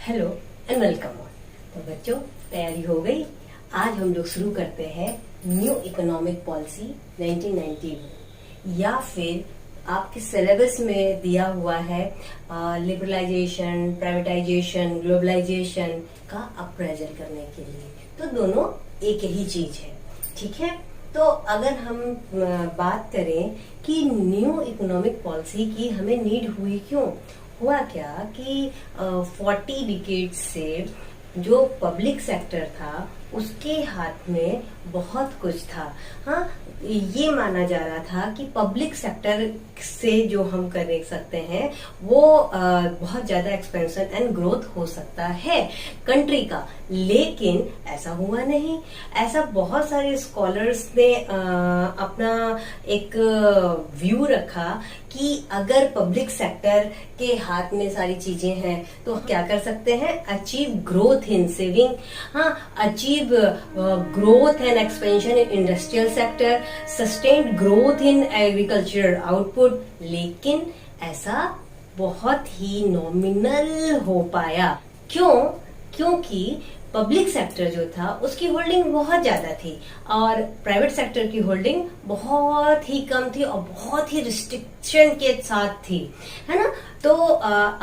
Hello and welcome on. तो बच्चों, तैयारी हो गई? आज हम लोग शुरू करते हैं न्यू इकोनॉमिक पॉलिसी 1991, या फिर आपके सिलेबस में दिया हुआ है लिबरलाइजेशन, प्राइवेटाइजेशन, ग्लोबलाइजेशन का अप्रेजल करने के लिए। तो दोनों एक ही चीज है, ठीक है। तो अगर हम बात करें कि न्यू इकोनॉमिक पॉलिसी की हमें नीड हुई क्यों, हुआ क्या कि 40 डिकेड से जो पब्लिक सेक्टर था उसके हाथ में बहुत कुछ था। हाँ, ये माना जा रहा था कि पब्लिक सेक्टर से जो हम कर सकते हैं वो बहुत ज्यादा एक्सपेंशन एंड ग्रोथ हो सकता है कंट्री का, लेकिन ऐसा हुआ नहीं। ऐसा बहुत सारे स्कॉलर्स ने अपना एक व्यू रखा कि अगर पब्लिक सेक्टर के हाथ में सारी चीजें हैं तो क्या कर सकते हैं, अचीव ग्रोथ इन सेविंग, हाँ, achieve growth and expansion in industrial sector, sustained growth in agricultural output. लेकिन ऐसा बहुत ही नॉमिनल हो पाया। क्यों? क्योंकि पब्लिक सेक्टर जो था उसकी होल्डिंग बहुत ज्यादा थी और प्राइवेट सेक्टर की होल्डिंग बहुत ही कम थी और बहुत ही रिस्ट्रिक्शन के साथ थी, है ना। तो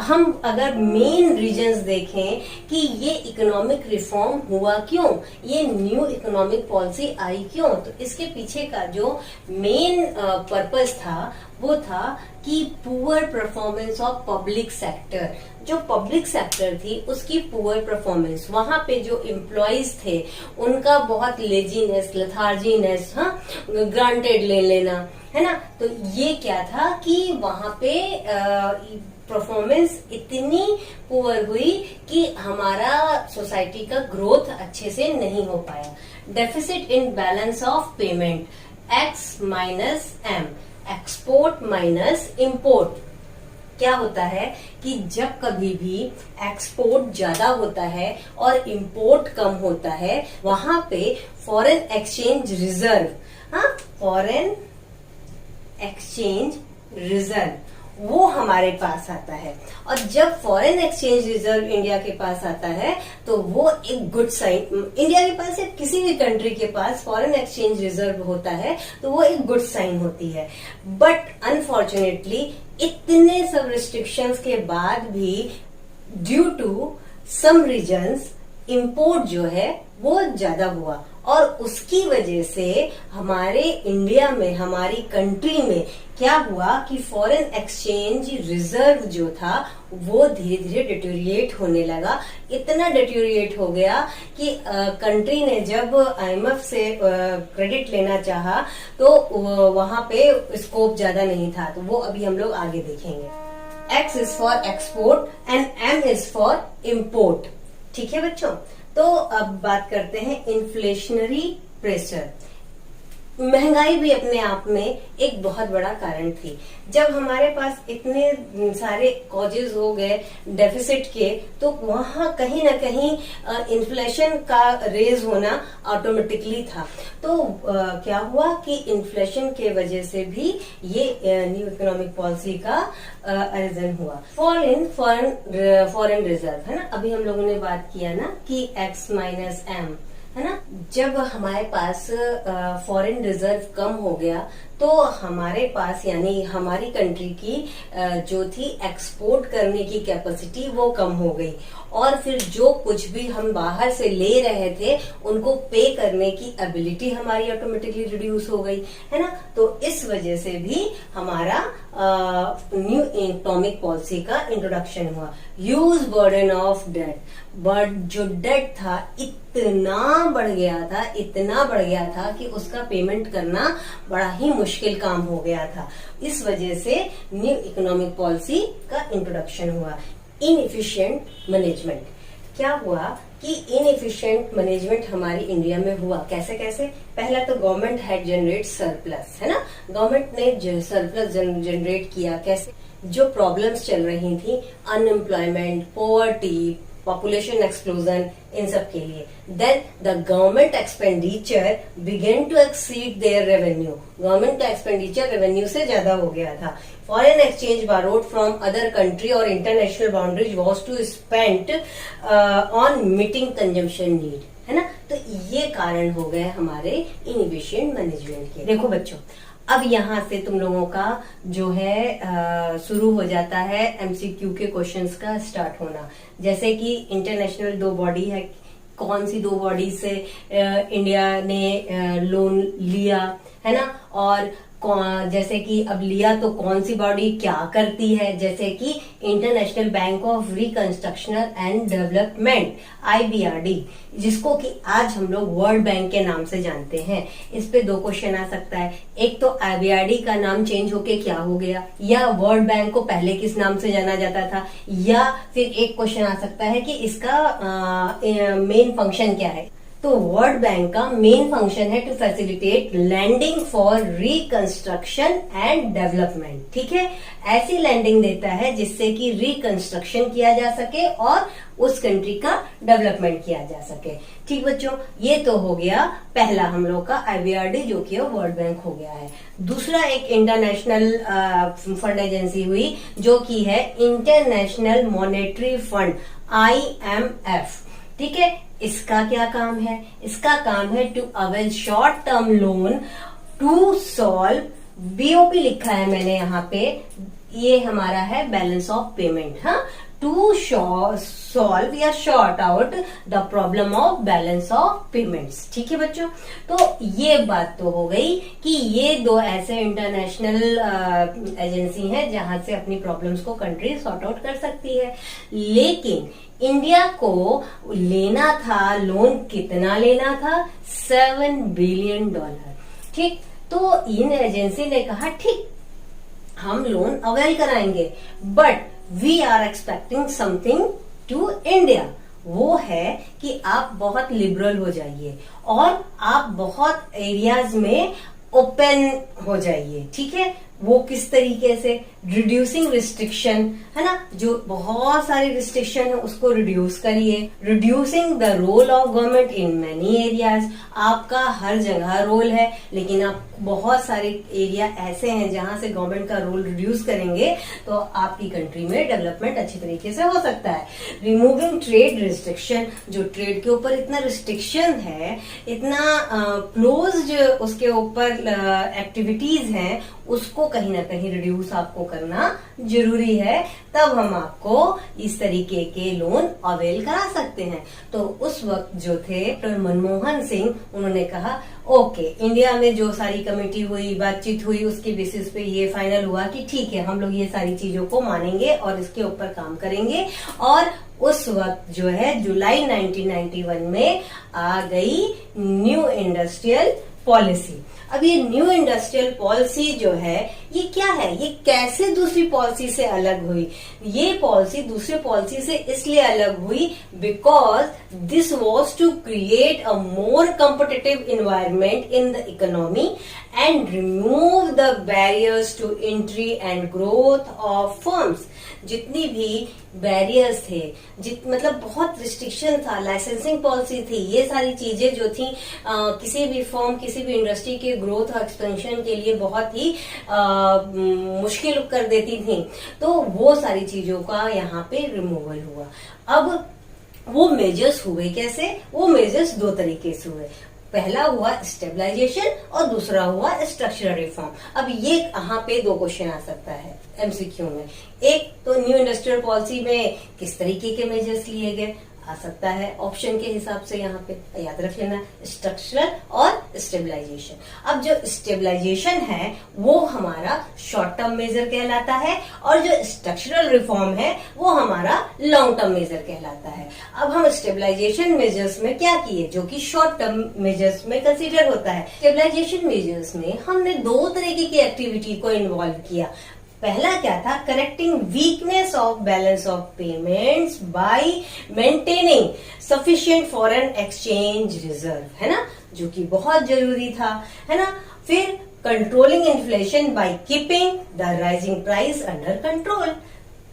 हम अगर मेन रीजंस देखें कि ये इकोनॉमिक रिफॉर्म हुआ क्यों, ये न्यू इकोनॉमिक पॉलिसी आई क्यों, तो इसके पीछे का जो मेन पर्पस था वो था कि poor performance of public sector. जो पब्लिक सेक्टर थी उसकी पुअर परफॉर्मेंस, वहां पे जो एम्प्लॉयज थे उनका बहुत लेजीनेस, लेथार्जीनेस, हाँ, ग्रांटेड ले लेना, है ना। तो ये क्या था कि वहां पे परफॉर्मेंस इतनी पुअर हुई कि हमारा सोसाइटी का ग्रोथ अच्छे से नहीं हो पाया। Deficit in balance of payment, x minus M, export minus import. क्या होता है कि जब कभी भी एक्सपोर्ट ज्यादा होता है और इंपोर्ट कम होता है, वहां पे फॉरेन एक्सचेंज रिजर्व, हाँ, फॉरेन एक्सचेंज रिजर्व वो हमारे पास आता है। और जब फॉरेन एक्सचेंज रिजर्व इंडिया के पास आता है तो वो एक गुड साइन, इंडिया के पास या किसी भी कंट्री के पास फॉरेन एक्सचेंज रिजर्व होता है तो वो एक गुड साइन होती है। बट अनफॉर्चुनेटली इतने सब रिस्ट्रिक्शंस के बाद भी due to some reasons import जो है वो ज्यादा हुआ और उसकी वजह से हमारे इंडिया में, हमारी कंट्री में क्या हुआ कि फॉरेन एक्सचेंज रिजर्व जो था वो धीरे धीरे डिटोरिएट होने लगा। इतना डिटोरिएट हो गया कि कंट्री ने जब IMF से क्रेडिट लेना चाहा तो वहां पे स्कोप ज्यादा नहीं था। तो वो अभी हम लोग आगे देखेंगे। X is for export and M is for import, ठीक है बच्चों। तो अब बात करते हैं इन्फ्लेशनरी प्रेशर। महंगाई भी अपने आप में एक बहुत बड़ा कारण थी। जब हमारे पास इतने सारे कॉजेज हो गए डेफिसिट के, तो वहां कहीं ना कहीं इन्फ्लेशन का रेज होना ऑटोमेटिकली था। तो क्या हुआ कि इन्फ्लेशन के वजह से भी ये न्यू इकोनॉमिक पॉलिसी का अरिजन हुआ। फॉल इन फॉरेन रिजर्व, है ना। अभी हम लोगों ने बात किया ना कि एक्स माइनस एम, है ना। जब हमारे पास फॉरेन रिजर्व कम हो गया तो हमारे पास, यानी हमारी कंट्री की जो थी एक्सपोर्ट करने की कैपेसिटी वो कम हो गई और फिर जो कुछ भी हम बाहर से ले रहे थे उनको पे करने की एबिलिटी हमारी ऑटोमेटिकली रिड्यूस हो गई, है ना। तो इस वजह से भी हमारा न्यू इकोनॉमिक पॉलिसी का इंट्रोडक्शन हुआ। Huge burden of debt, but जो डेट था इतना बढ़ गया था, इतना बढ़ गया था कि उसका पेमेंट करना बड़ा ही मुश्किल काम हो गया था। इस वजह से न्यू इकोनॉमिक पॉलिसी का इंट्रोडक्शन हुआ। इनएफिशिएंट मैनेजमेंट, क्या हुआ कि इनएफिशिएंट मैनेजमेंट हमारी इंडिया में हुआ। कैसे कैसे? पहला तो गवर्नमेंट हैड जनरेट सरप्लस, है ना। गवर्नमेंट ने सरप्लस जनरेट किया। कैसे? जो प्रॉब्लम्स चल रही थी, अनएम्प्लॉयमेंट, पॉवर्टी, पॉपुलेशन एक्सप्लोजन, इन सब के लिए। Then the government expenditure began to exceed their revenue, government का एक्सपेंडिचर रेवेन्यू से ज्यादा हो गया था। Foreign exchange borrowed from other country और international boundaries was to spent on meeting consumption need, है ना। तो ये कारण हो गए हमारे इनएफिशिएंट मैनेजमेंट के। देखो बच्चों, अब यहाँ से तुम लोगों का जो है शुरू हो जाता है एमसीक्यू के क्वेश्चंस का स्टार्ट होना। जैसे कि इंटरनेशनल दो बॉडी है, कौन सी दो बॉडी से इंडिया ने लोन लिया, है ना। और जैसे कि अब लिया तो कौन सी बॉडी क्या करती है, जैसे कि international bank of reconstruction and development IBRD, जिसको कि आज हम लोग वर्ल्ड बैंक के नाम से जानते हैं। इस पे दो क्वेश्चन आ सकता है, एक तो IBRD का नाम चेंज होके क्या हो गया, या वर्ल्ड बैंक को पहले किस नाम से जाना जाता था, या फिर एक क्वेश्चन आ सकता है कि इसका मेन फंक्शन क्या है। तो वर्ल्ड बैंक का मेन फंक्शन है to facilitate lending for reconstruction and development, ठीक है। ऐसी लैंडिंग देता है जिससे कि रिकंस्ट्रक्शन किया जा सके और उस कंट्री का डेवलपमेंट किया जा सके। ठीक बच्चों, ये तो हो गया पहला हम लोग का IBRD, जो कि वर्ल्ड बैंक हो गया है। दूसरा एक इंटरनेशनल फंड एजेंसी हुई, जो कि है इंटरनेशनल मॉनेटरी फंड IMF, ठीक है। इसका क्या काम है, इसका काम है to avail short term loan to solve BOP लिखा है मैंने यहाँ पे, ये हमारा है बैलेंस ऑफ पेमेंट, हाँ, टू सॉल्व या sort out the problem of balance of payments, ठीक है बच्चों। तो ये बात तो हो गई कि ये दो ऐसे इंटरनेशनल एजेंसी हैं जहां से अपनी प्रॉब्लम्स को कंट्री सॉर्ट आउट कर सकती है। लेकिन इंडिया को लेना था लोन, कितना लेना था, $7 बिलियन, ठीक। तो इन एजेंसी ने कहा ठीक, हम लोन अवेल कराएंगे, but we are expecting something to India. वो है कि आप बहुत लिबरल हो जाइए और आप बहुत एरियाज में ओपन हो जाइए, ठीक है। वो किस तरीके से, रिड्यूसिंग रिस्ट्रिक्शन, है ना, जो बहुत सारी रिस्ट्रिक्शन है उसको रिड्यूस करिए। Reducing the role of government in many areas, आपका हर जगह रोल है, लेकिन आप बहुत सारे एरिया ऐसे हैं जहां से गवर्नमेंट का रोल रिड्यूस करेंगे तो आपकी कंट्री में डेवलपमेंट अच्छी तरीके से हो सकता है। रिमूविंग ट्रेड रिस्ट्रिक्शन, जो ट्रेड के ऊपर इतना रिस्ट्रिक्शन है, इतना क्लोज्ड उसके ऊपर एक्टिविटीज हैं, उसको कहीं ना कहीं रिड्यूस आपको करना जरूरी है, तब हम आपको इस तरीके के लोन अवेल करा सकते हैं। तो उस वक्त जो थे मनमोहन सिंह, उन्होंने कहा ओके, इंडिया में जो सारी कमेटी हुई, बातचीत हुई, उसके बेसिस पे ये फाइनल हुआ कि ठीक है, हम लोग ये सारी चीजों को मानेंगे और इसके ऊपर काम करेंगे। और उस वक्त जो है जुलाई 1991 में आ गई न्यू इंडस्ट्रियल पॉलिसी। अब ये न्यू इंडस्ट्रियल पॉलिसी जो है ये क्या है, ये कैसे दूसरी पॉलिसी से अलग हुई? ये पॉलिसी दूसरी पॉलिसी से इसलिए अलग हुई because this was to create a more competitive environment in the economy and remove the barriers to entry and growth of firms. जितनी भी बैरियर्स थे, मतलब बहुत रिस्ट्रिक्शन था, लाइसेंसिंग पॉलिसी थी, ये सारी चीजें जो थी किसी भी फर्म, किसी भी इंडस्ट्री के ग्रोथ और एक्सपेंशन के लिए बहुत ही मुश्किल कर देती थी। तो वो सारी चीजों का यहाँ पे रिमूवल हुआ। अब वो मेजर्स हुए कैसे? वो मेजर्स दो तरीके से हुए। पहला हुआ स्टेबलाइजेशन और दूसरा हुआ स्ट्रक्चरल रिफॉर्म। अब ये यहाँ पे दो क्वेश्चन आ सकता है एमसीक्यू में। एक तो न्यू इंडस्ट्रियल पॉलिसी में किस तरीके के मेजर्स लिए गए, आ सकता है ऑप्शन के हिसाब से, यहाँ पे याद रख लेना स्ट्रक्चरल और स्टेबलाइजेशन। अब जो स्टेबलाइजेशन है वो हमारा शॉर्ट टर्म मेजर कहलाता है और जो स्ट्रक्चरल रिफॉर्म है वो हमारा लॉन्ग टर्म मेजर कहलाता है। अब हम स्टेबलाइजेशन मेजर्स में क्या किए जो कि शॉर्ट टर्म मेजर्स में कंसीडर होता है। स्टेबलाइजेशन मेजर्स में हमने दो तरीके की एक्टिविटी को इन्वॉल्व किया। पहला क्या था? Correcting weakness of balance of payments bye maintaining sufficient foreign exchange reserve, है ना, जो कि बहुत जरूरी था, है ना। फिर controlling inflation by keeping the rising price under control.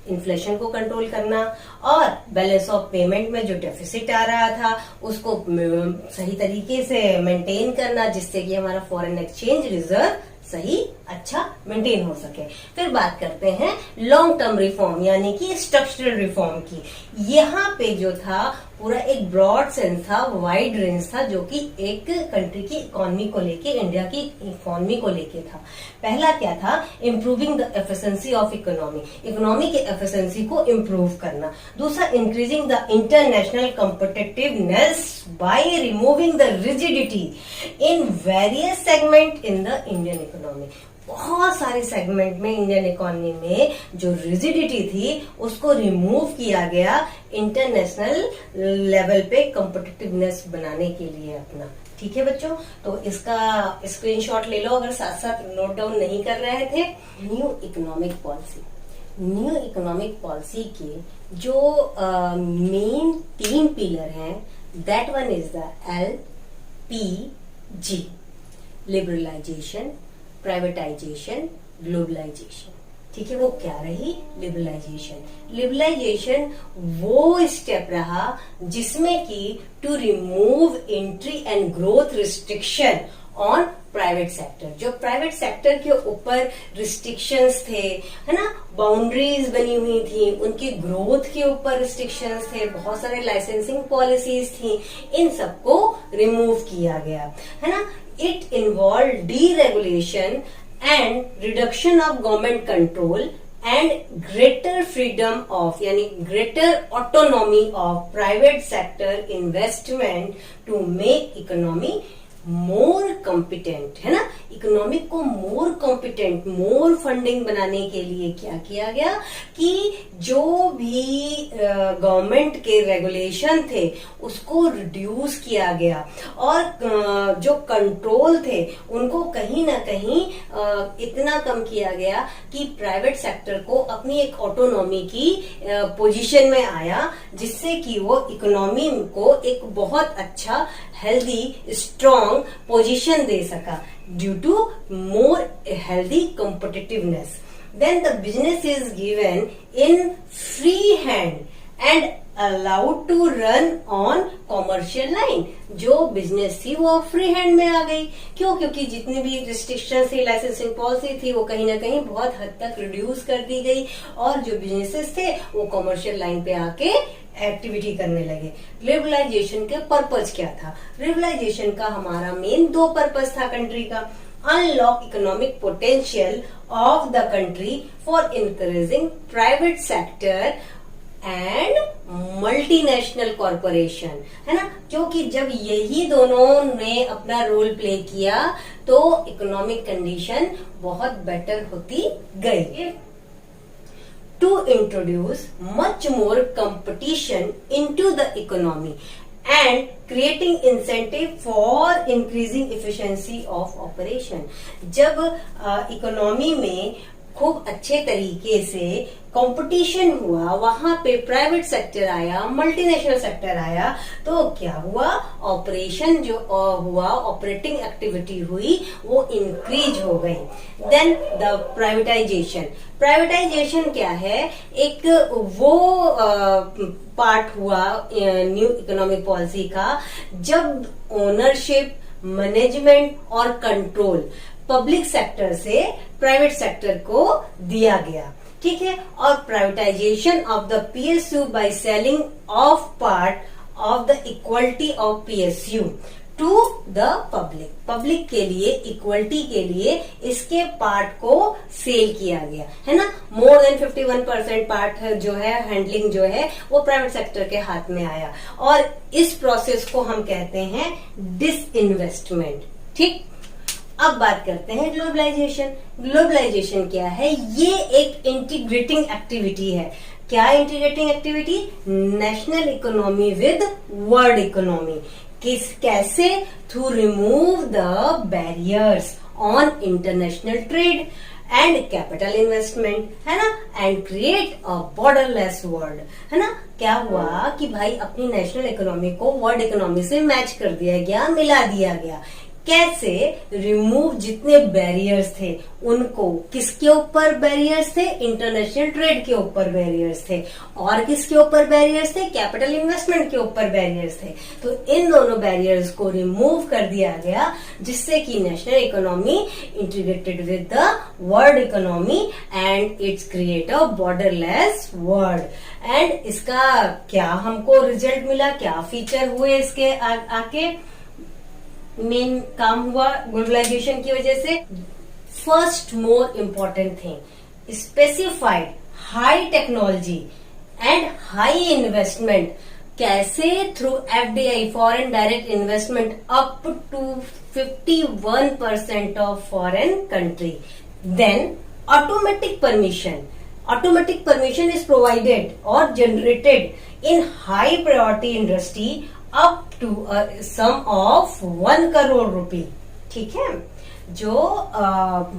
Inflation को कंट्रोल करना और बैलेंस ऑफ पेमेंट में जो डेफिसिट आ रहा था उसको सही तरीके से मेंटेन करना, जिससे कि हमारा फॉरेन एक्सचेंज रिजर्व सही अच्छा मेंटेन हो सके। फिर बात करते हैं लॉन्ग टर्म रिफॉर्म यानी कि स्ट्रक्चरल रिफॉर्म की। यहाँ पे जो था पूरा एक ब्रॉड सेंस था, वाइड रेंज था, जो कि एक कंट्री की इकोनॉमी को लेके, इंडिया की इकोनॉमी को लेके था। पहला क्या था, improving the efficiency of economy, economy की एफिशिएंसी को इम्प्रूव करना। दूसरा, increasing the international competitiveness by removing the rigidity in various segment in the Indian economy. बहुत सारे सेगमेंट में इंडियन इकोनॉमी में जो रिजिडिटी थी उसको रिमूव किया गया इंटरनेशनल लेवल पे कॉम्पिटिटिवनेस बनाने के लिए अपना। ठीक है बच्चों, तो इसका स्क्रीनशॉट ले लो अगर साथ साथ नोट डाउन नहीं कर रहे थे। New economic policy, new economic policy के जो मेन 3 पिलर हैं, that one is the LPG, liberalization, privatization, globalization. ठीक है, वो क्या रही, लिबरलाइजेशन। लिबरलाइजेशन वो स्टेप रहा जिसमें कि to remove entry and growth restriction on private sector. जो प्राइवेट सेक्टर के ऊपर रिस्ट्रिक्शंस थे, है ना, बाउंड्रीज बनी हुई थी, उनकी ग्रोथ के ऊपर रिस्ट्रिक्शंस थे, बहुत सारे लाइसेंसिंग पॉलिसीज थी, इन सबको रिमूव किया गया, है ना। It involve deregulation and reduction of government control and greater freedom of यानी greater autonomy of private sector investment to make economy more competent, है ना। इकोनॉमिक को मोर कॉम्पिटेंट, मोर फंडिंग बनाने के लिए क्या किया गया कि जो भी गवर्नमेंट के रेगुलेशन थे उसको रिड्यूस किया गया और जो कंट्रोल थे उनको कहीं ना कहीं इतना कम किया गया कि प्राइवेट सेक्टर को अपनी एक ऑटोनॉमी की पोजीशन में आया, जिससे कि वो इकोनॉमी को एक बहुत अच्छा, हेल्दी, स्ट्रॉन्ग पोजीशन दे सका due to more healthy competitiveness. Then the business is given in free hand and allowed to run on commercial line. जो बिजनेस थी वो फ्री हैंड में आ गई। क्यों? क्योंकि जितनी भी रिस्ट्रिक्शन थी, लाइसेंसिंग पॉलिसी थी, वो कहीं ना कहीं बहुत हद तक रिड्यूस कर दी गई और जो बिजनेसेस थे वो कॉमर्शियल लाइन पे आके एक्टिविटी करने लगे। लिबरलाइजेशन का पर्पज क्या था? लिबरलाइजेशन का हमारा मेन 2 पर्पज था कंट्री का। Unlock economic potential of the country for encouraging private sector and multinational corporation, है ना। क्योंकि जब यही दोनों ने अपना रोल प्ले किया तो इकोनॉमिक कंडीशन बहुत बेटर होती गई। To introduce much more competition into the economy and creating incentive for increasing efficiency of operation। जब इकोनॉमी में खूब अच्छे तरीके से कंपटीशन हुआ, वहां पे प्राइवेट सेक्टर आया, मल्टीनेशनल सेक्टर आया, तो क्या हुआ, ऑपरेशन जो हुआ, ऑपरेटिंग एक्टिविटी हुई, वो इंक्रीज हो गई। Then the privatisation. प्राइवेटाइजेशन क्या है? एक वो पार्ट हुआ न्यू इकोनॉमिक पॉलिसी का जब ओनरशिप, मैनेजमेंट और कंट्रोल पब्लिक सेक्टर से प्राइवेट सेक्टर को दिया गया। ठीक है, और privatization of the PSU by selling off part of the equality of PSU to the public. Public के लिए, इक्वलिटी के लिए इसके पार्ट को सेल किया गया, है ना। मोर देन 51% पार्ट जो है, हैंडलिंग जो है, वो प्राइवेट सेक्टर के हाथ में आया और इस प्रोसेस को हम कहते हैं डिसइन्वेस्टमेंट। ठीक, अब बात करते हैं ग्लोबलाइजेशन। ग्लोबलाइजेशन क्या है? ये एक इंटीग्रेटिंग एक्टिविटी है। क्या integrating activity? National economy with world economy. कैसे? Through remove the barriers on international trade and capital investment, है ना, and create a borderless world, है ना। क्या हुआ कि भाई अपनी नेशनल इकोनॉमी को वर्ल्ड इकोनॉमी से मैच कर दिया गया, मिला दिया गया। कैसे रिमूव जितने बैरियर्स थे उनको, किसके ऊपर बैरियर्स थे, इंटरनेशनल ट्रेड के ऊपर बैरियर्स थे, और किसके ऊपर बैरियर्स थे, कैपिटल इन्वेस्टमेंट के ऊपर बैरियर्स थे। तो इन दोनों बैरियर्स को रिमूव कर दिया गया, जिससे कि national economy integrated with the world economy and it's create a borderless world. And इसका क्या हमको रिजल्ट मिला, क्या फीचर हुए इसके आके मेन काम हुआ ग्लोबलाइजेशन की वजह से। First more important thing, specified high technology and high investment, कैसे through FDI foreign direct investment up to 51% of foreign country. Then automatic permission is provided और generated in high priority industry up to some of 1 crore rupee. ठीक है, जो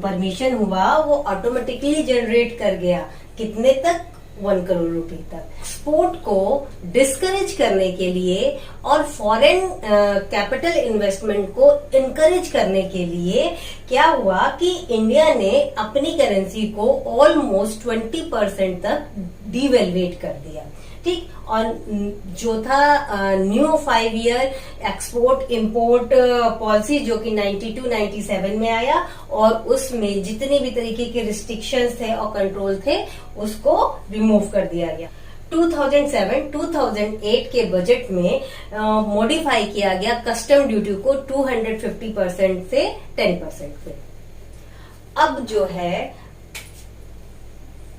permission हुआ वो automatically generate कर गया, कितने तक, 1 करोड़ रुपए तक। एक्सपोर्ट को डिस्करेज करने के लिए और फॉरेन कैपिटल इन्वेस्टमेंट को इनकरेज करने के लिए क्या हुआ कि इंडिया ने अपनी करेंसी को ऑलमोस्ट 20% तक डिवेल्युएट कर दिया। ठीक, और जो था new 5 year export import policy जो कि 92-97 में आया, और उसमें जितनी भी तरीके के रिस्ट्रिक्शंस थे और कंट्रोल थे उसको रिमूव कर दिया गया। 2007-2008 के बजट में मॉडिफाई किया गया कस्टम ड्यूटी को 250% से 10% पे। अब जो है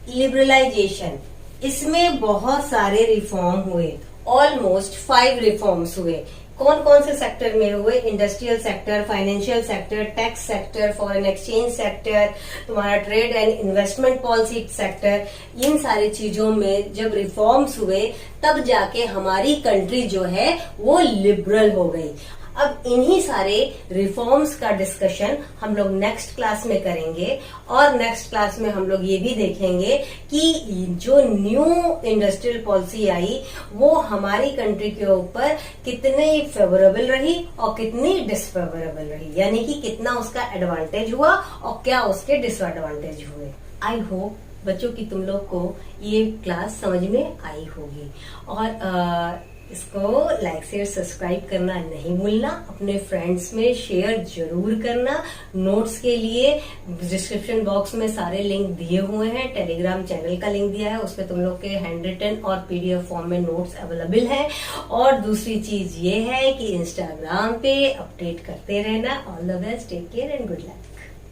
लिबरलाइजेशन, इसमें बहुत सारे रिफॉर्म हुए, ऑलमोस्ट 5 रिफॉर्म्स हुए। कौन कौन से सेक्टर में हुए, industrial sector, financial sector, tax sector, foreign exchange sector, तुम्हारा trade and investment policy sector, इन सारी चीजों में जब रिफॉर्म्स हुए तब जाके हमारी कंट्री जो है वो लिबरल हो गई। अब इन्हीं सारे रिफॉर्म्स का डिस्कशन हम लोग नेक्स्ट क्लास में करेंगे, और नेक्स्ट क्लास में हम लोग ये भी देखेंगे कि जो न्यू इंडस्ट्रियल पॉलिसी आई वो हमारी कंट्री के ऊपर कितनी फेवरेबल रही और कितनी डिसफेवरेबल रही, यानी कि कितना उसका एडवांटेज हुआ और क्या उसके डिसएडवांटेज हुए। आई होप बच्चों की तुम लोग को ये क्लास समझ में आई होगी, और इसको लाइक शेयर सब्सक्राइब करना नहीं भूलना, अपने फ्रेंड्स में शेयर जरूर करना। नोट्स के लिए डिस्क्रिप्शन बॉक्स में सारे लिंक दिए हुए हैं, टेलीग्राम चैनल का लिंक दिया है, उसमें तुम लोग के हैंड रिटन और पीडीएफ फॉर्म में नोट्स अवेलेबल है। और दूसरी चीज ये है कि इंस्टाग्राम पे अपडेट करते रहना। All the best, take care and good luck.